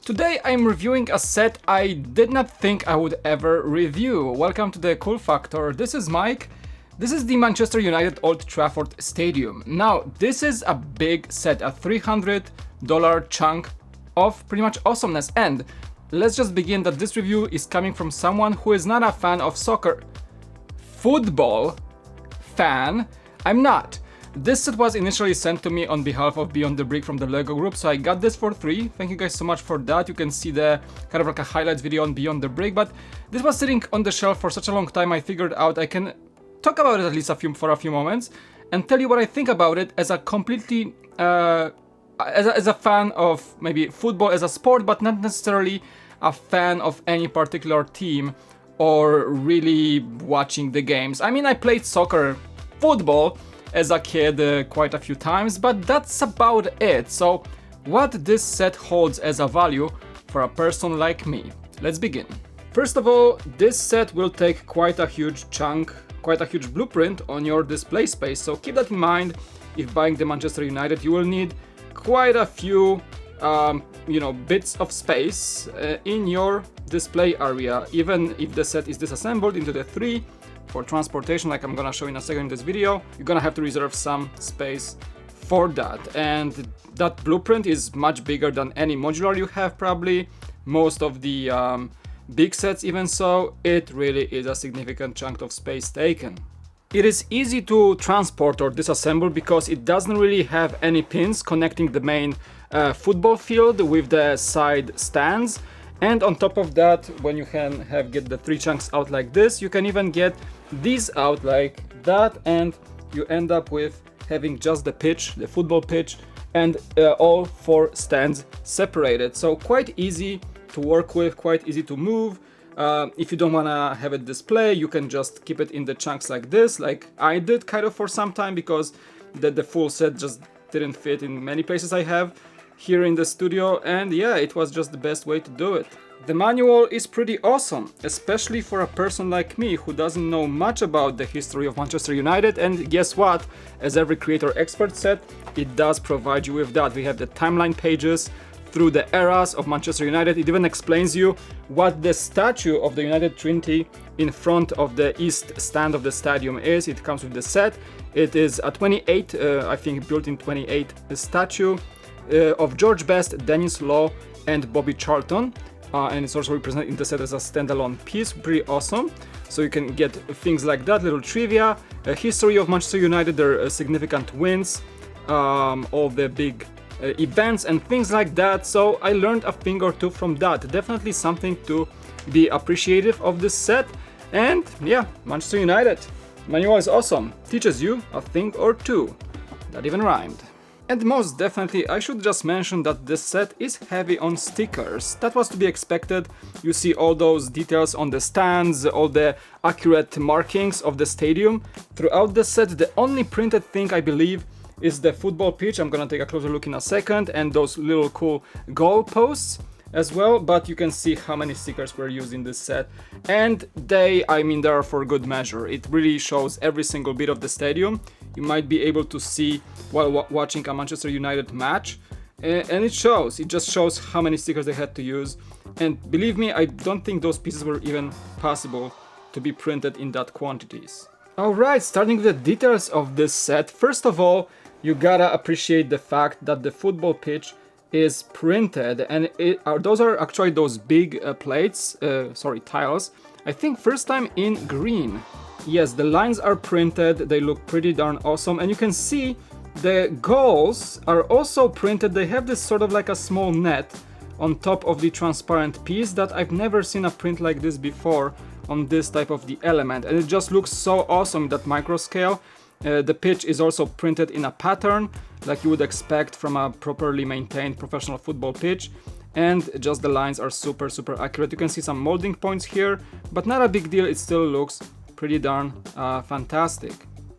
Today I'm reviewing a set I did not think I would ever review. Welcome to the Cool Factor. This is Mike. This is the Manchester United Old Trafford Stadium. Now, this is a big set, a $300 chunk of pretty much awesomeness. And let's just begin that this review is coming from someone who is not a fan of soccer. Football fan, I'm not. This set was initially sent to me on behalf of Beyond the Brick from the LEGO group, so I got this for free. Thank you guys so much for that. You can see the kind of like a highlights video on Beyond the Brick, but this was sitting on the shelf for such a long time. I figured out I can talk about it at least for a few moments and tell you what I think about it as a completely as a fan of maybe football as a sport, but not necessarily a fan of any particular team or really watching the games. I mean, I played football as a kid quite a few times, but that's about it. So what this set holds as a value for a person like me? Let's begin. First of all, this set will take quite a huge chunk, quite a huge blueprint on your display space, so keep that in mind. If buying the Manchester United, you will need quite a few bits of space in your display area, even if the set is disassembled into the three. For transportation, like I'm gonna show in a second in this video, you're gonna have to reserve some space for that. And that blueprint is much bigger than any modular you have probably. Most of the big sets even so, it really is a significant chunk of space taken. It is easy to transport or disassemble because it doesn't really have any pins connecting the main football field with the side stands. And on top of that, when you can get the three chunks out like this, you can even get these out like that, and you end up with having just the pitch, the football pitch, and all four stands separated. So quite easy to work with, quite easy to move. If you don't want to have it display, you can just keep it in the chunks like this, like I did kind of for some time, because the full set just didn't fit in many places I have here in the studio, and yeah, it was just the best way to do it. The manual is pretty awesome, especially for a person like me who doesn't know much about the history of Manchester United, and guess what? As every creator expert said, it does provide you with that. We have the timeline pages through the eras of Manchester United. It even explains you what the statue of the United Trinity in front of the east stand of the stadium is. It comes with the set. It is a 28, I think built in 28 statue of George Best, Dennis Law, and Bobby Charlton, and it's also represented in the set as a standalone piece. Pretty awesome. So you can get things like that, little trivia, a history of Manchester United, their significant wins, all the big events and things like that. So I learned a thing or two from that. Definitely something to be appreciative of this set. And yeah, Manchester United manual is awesome. Teaches you a thing or two. That even rhymed. And most definitely, I should just mention that this set is heavy on stickers. That was to be expected. You see all those details on the stands, all the accurate markings of the stadium. Throughout the set, the only printed thing I believe is the football pitch. I'm gonna take a closer look in a second, and those little cool goal posts as well, but you can see how many stickers were used in this set, and they are for good measure. It really shows every single bit of the stadium. You might be able to see while watching a Manchester United match, and it just shows how many stickers they had to use. And believe me, I don't think those pieces were even possible to be printed in that quantities. Alright, starting with the details of this set. First of all, you gotta appreciate the fact that the football pitch is printed, and those are actually those big tiles. I think first time in green. Yes, the lines are printed, they look pretty darn awesome, and you can see the goals are also printed. They have this sort of like a small net on top of the transparent piece that I've never seen a print like this before on this type of the element, and it just looks so awesome, that micro scale. The pitch is also printed in a pattern like you would expect from a properly maintained professional football pitch, and just the lines are super accurate. You can see some molding points here, but not a big deal. It still looks pretty darn fantastic.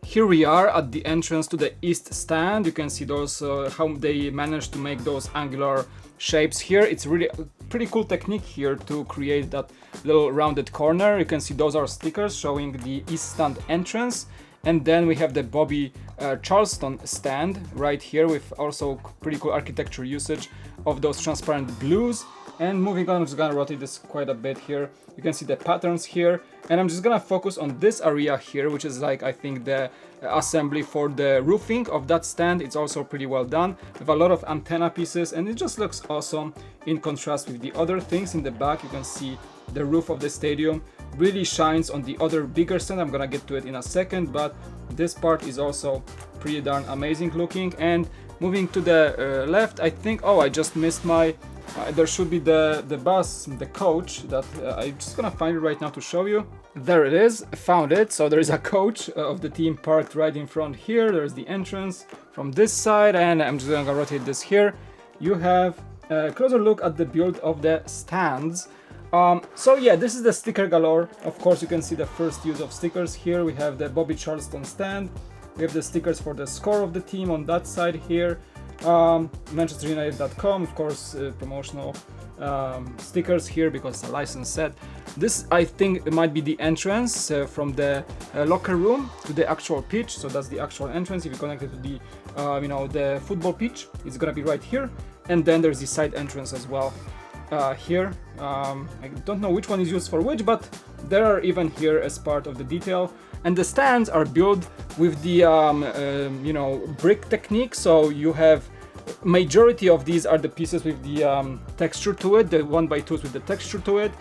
Here we are at the entrance to the east stand. You can see those how they managed to make those angular shapes here. It's really a pretty cool technique here to create that little rounded corner. You can see those are stickers showing the east stand entrance. And then we have the Bobby Charlton stand right here with also pretty cool architecture usage of those transparent blues. And moving on, I'm just gonna rotate this quite a bit here. You can see the patterns here, and I'm just gonna focus on this area here, which is like, I think, the assembly for the roofing of that stand. It's also pretty well done with a lot of antenna pieces, and it just looks awesome in contrast with the other things in the back. You can see the roof of the stadium really shines on the other bigger stand. I'm gonna get to it in a second, but this part is also pretty darn amazing looking. And moving to the left, I think, oh, I just missed my there should be the bus, the coach, that I'm just gonna find it right now to show you. There it is, found it. So there is a coach of the team parked right in front here. There's the entrance from this side, and I'm just gonna rotate this here. You have a closer look at the build of the stands. So yeah, this is the sticker galore. Of course, you can see the first use of stickers here. We have the Bobby Charleston stand. We have the stickers for the score of the team on that side here. ManchesterUnited.com, of course, promotional stickers here because it's a licensed set. This, I think, it might be the entrance from the locker room to the actual pitch. So that's the actual entrance. If you connect it to the, the football pitch, it's gonna be right here. And then there's the side entrance as well here. I don't know which one is used for which, but there are even here as part of the detail. And the stands are built with the brick technique. So you have majority of these are the pieces with the texture to it, the 1x2s with the texture to it.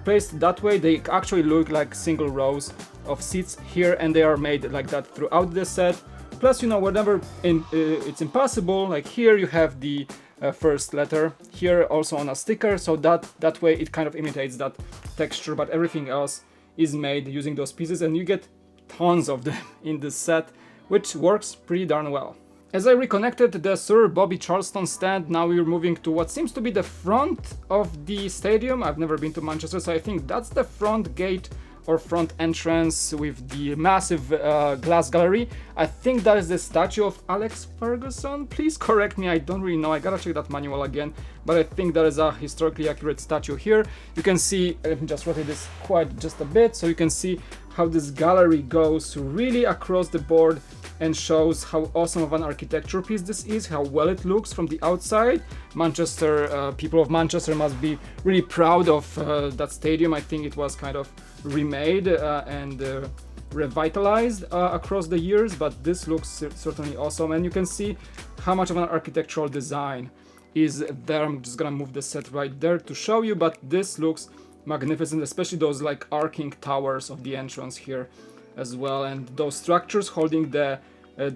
Placed that way, they actually look like single rows of seats here, and they are made like that throughout the set. Plus, whenever it's impossible, like here you have the first letter here also on a sticker, so that way it kind of imitates that texture, but everything else is made using those pieces, and you get tons of them in this set, which works pretty darn well. As I reconnected the Sir Bobby Charleston stand, now we're moving to what seems to be the front of the stadium. I've never been to Manchester, so I think that's the front gate or front entrance with the massive glass gallery. I think that is the statue of Alex Ferguson. Please correct me, I don't really know. I gotta check that manual again, but I think that is a historically accurate statue here. You can see, let me just rotate this quite just a bit, so you can see how this gallery goes really across the board and shows how awesome of an architecture piece this is, how well it looks from the outside. People of Manchester must be really proud of that stadium. I think it was kind of remade and revitalized across the years, but this looks certainly awesome. And you can see how much of an architectural design is there. I'm just gonna move the set right there to show you, but this looks magnificent, especially those like arcing towers of the entrance here as well, and those structures holding the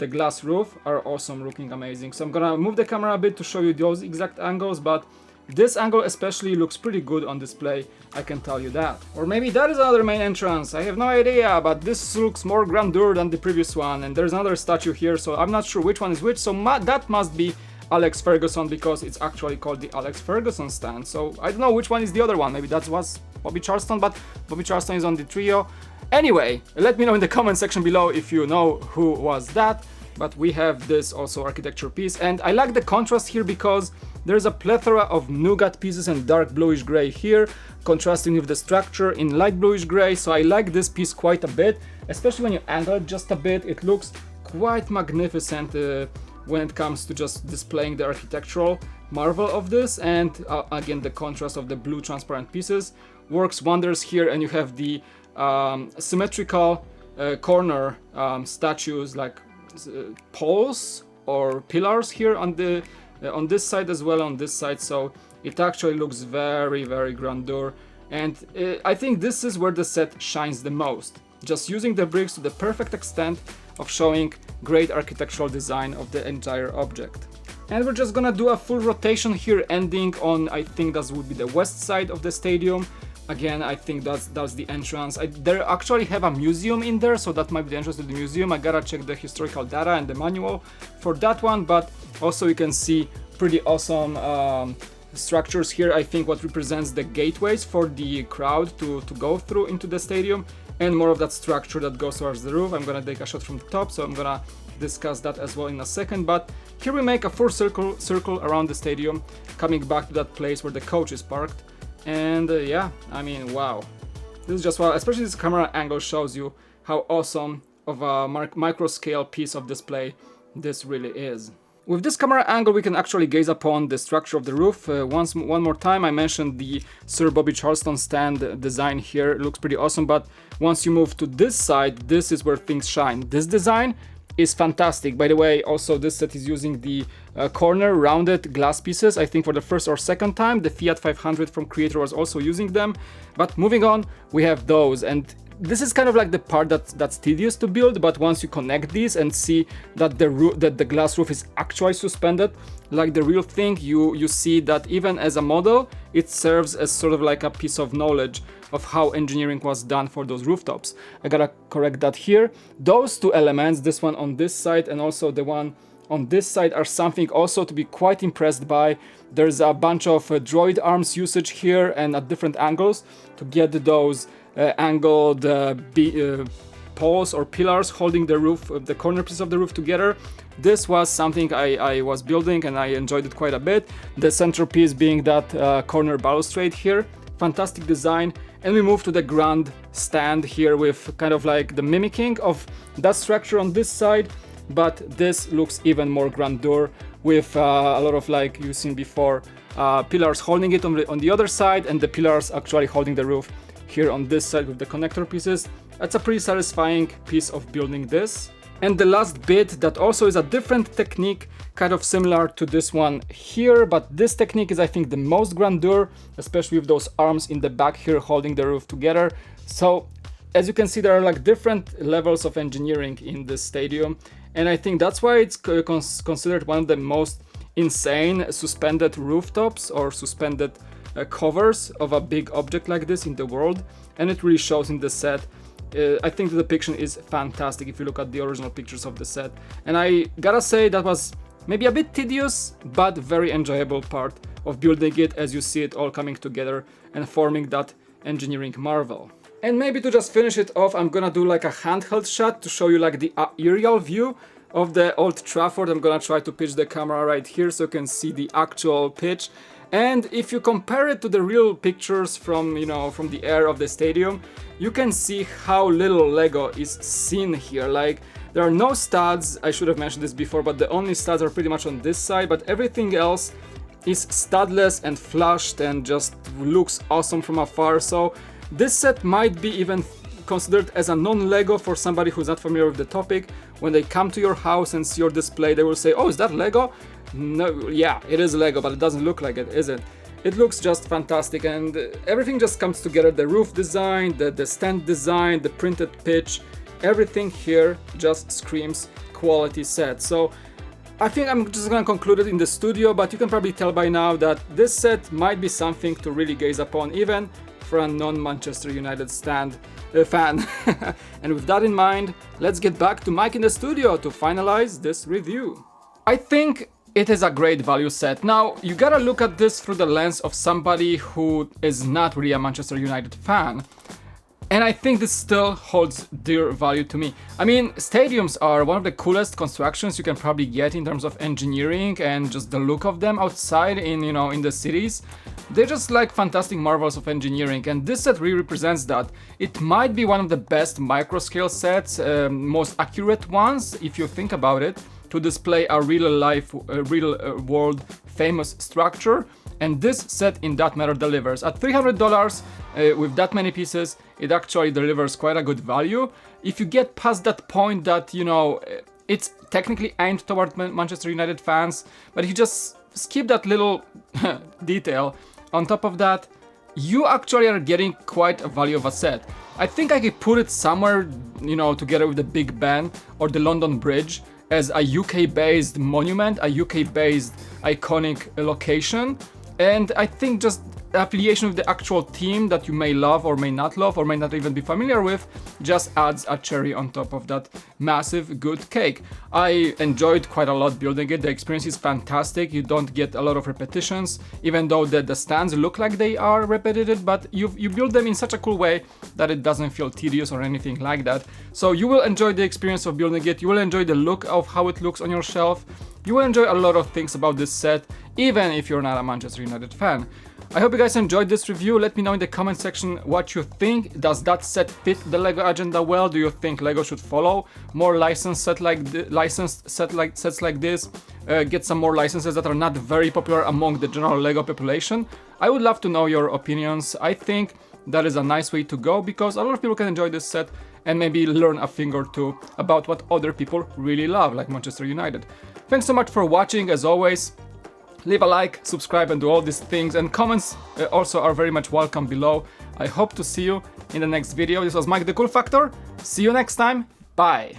glass roof are awesome, looking amazing. So I'm gonna move the camera a bit to show you those exact angles, but this angle especially looks pretty good on display, I can tell you that. Or maybe that is another main entrance, I have no idea, but this looks more grandeur than the previous one, and there's another statue here, so I'm not sure which one is which, so that must be Alex Ferguson, because it's actually called the Alex Ferguson stand. So I don't know which one is the other one, maybe that was Bobby Charleston, but Bobby Charleston is on the trio. Anyway, let me know in the comment section below if you know who was that. But we have this also architecture piece, and I like the contrast here because there's a plethora of nougat pieces and dark bluish gray here, contrasting with the structure in light bluish gray. So I like this piece quite a bit, especially when you angle it just a bit. It looks quite magnificent when it comes to just displaying the architectural marvel of this. And again, the contrast of the blue transparent pieces works wonders here, and you have the symmetrical corner statues like poles or pillars here on this side as well, on this side, so it actually looks very, very grandeur. And I think this is where the set shines the most, just using the bricks to the perfect extent of showing great architectural design of the entire object. And we're just gonna do a full rotation here, ending on, I think that would be the west side of the stadium. Again, I think that's the entrance. They actually have a museum in there, so that might be the entrance to the museum. I gotta check the historical data and the manual for that one, but also you can see pretty awesome structures here. I think what represents the gateways for the crowd to go through into the stadium, and more of that structure that goes towards the roof. I'm gonna take a shot from the top, so I'm gonna discuss that as well in a second. But here we make a full circle around the stadium, coming back to that place where the coach is parked. And yeah, I mean, wow, this is just wow. Especially this camera angle shows you how awesome of a micro scale piece of display this really is. With this camera angle, we can actually gaze upon the structure of the roof. One more time, I mentioned the Sir Bobby Charleston stand design here. It looks pretty awesome, but once you move to this side, this is where things shine. This design is fantastic. By the way, also this set is using the corner rounded glass pieces. I think for the first or second time, the Fiat 500 from Creator was also using them. But moving on, we have those, and this is kind of like the part that's tedious to build, but once you connect these and see that the glass roof is actually suspended like the real thing, you see that even as a model, it serves as sort of like a piece of knowledge of how engineering was done for those rooftops. I gotta correct that here. Those two elements, this one on this side and also the one on this side, are something also to be quite impressed by. There's a bunch of droid arms usage here and at different angles to get those angled poles or pillars holding the roof, the corner piece of the roof together. This was something I was building and I enjoyed it quite a bit. The centerpiece being that corner balustrade here. Fantastic design. And we move to the grand stand here with kind of like the mimicking of that structure on this side, but this looks even more grandeur with a lot of, like you've seen before, pillars holding it on the other side and the pillars actually holding the roof here on this side with the connector pieces. That's a pretty satisfying piece of building this. And the last bit that also is a different technique, kind of similar to this one here, but this technique is I think the most grandeur, especially with those arms in the back here holding the roof together. So as you can see, there are like different levels of engineering in this stadium, and I think that's why it's considered one of the most insane suspended rooftops or suspended covers of a big object like this in the world, and it really shows in the set. I think the depiction is fantastic if you look at the original pictures of the set, and I gotta say that was maybe a bit tedious but very enjoyable part of building it, as you see it all coming together and forming that engineering marvel. And maybe to just finish it off, I'm gonna do like a handheld shot to show you like the aerial view of the Old Trafford. I'm gonna try to pitch the camera right here so you can see the actual pitch. And if you compare it to the real pictures from, from the air of the stadium, you can see how little Lego is seen here. Like, there are no studs, I should have mentioned this before, but the only studs are pretty much on this side, but everything else is studless and flushed and just looks awesome from afar. So this set might be even considered as a non-Lego for somebody who's not familiar with the topic. When they come to your house and see your display, they will say, oh, is that Lego? No, yeah, it is Lego, but it doesn't look like it, is it? It looks just fantastic, and everything just comes together. The roof design, the stand design, the printed pitch, everything here just screams quality set. So I think I'm just gonna conclude it in the studio, but you can probably tell by now that this set might be something to really gaze upon, even for a non-Manchester United fan. And with that in mind, let's get back to Mike in the studio to finalize this review. I think it is a great value set. Now, you gotta look at this through the lens of somebody who is not really a Manchester United fan. And I think this still holds dear value to me. I mean, stadiums are one of the coolest constructions you can probably get in terms of engineering and just the look of them outside in, in the cities. They're just like fantastic marvels of engineering, and this set really represents that. It might be one of the best micro-scale sets, most accurate ones, if you think about it, to display a real world famous structure, and this set in that matter delivers. At $300 with that many pieces, it actually delivers quite a good value. If you get past that point that, it's technically aimed toward Manchester United fans, but if you just skip that little detail, on top of that, you actually are getting quite a value of a set. I think I could put it somewhere, together with the Big Ben or the London Bridge, as a UK-based monument, a UK-based iconic location. And I think just the affiliation with the actual team that you may love or may not love or may not even be familiar with just adds a cherry on top of that massive good cake. I enjoyed quite a lot building it. The experience is fantastic. You don't get a lot of repetitions, even though the stands look like they are repetitive, but you build them in such a cool way that it doesn't feel tedious or anything like that. So you will enjoy the experience of building it. You will enjoy the look of how it looks on your shelf. You will enjoy a lot of things about this set, even if you're not a Manchester United fan. I hope you guys enjoyed this review. Let me know in the comment section what you think. Does that set fit the LEGO agenda well? Do you think LEGO should follow more licensed sets like this? Get some more licenses that are not very popular among the general LEGO population? I would love to know your opinions. I think that is a nice way to go because a lot of people can enjoy this set and maybe learn a thing or two about what other people really love, like Manchester United. Thanks so much for watching. As always, leave a like, subscribe, and do all these things, and comments also are very much welcome below. I hope to see you in the next video. This was Mike the Cool Factor. See you next time. Bye.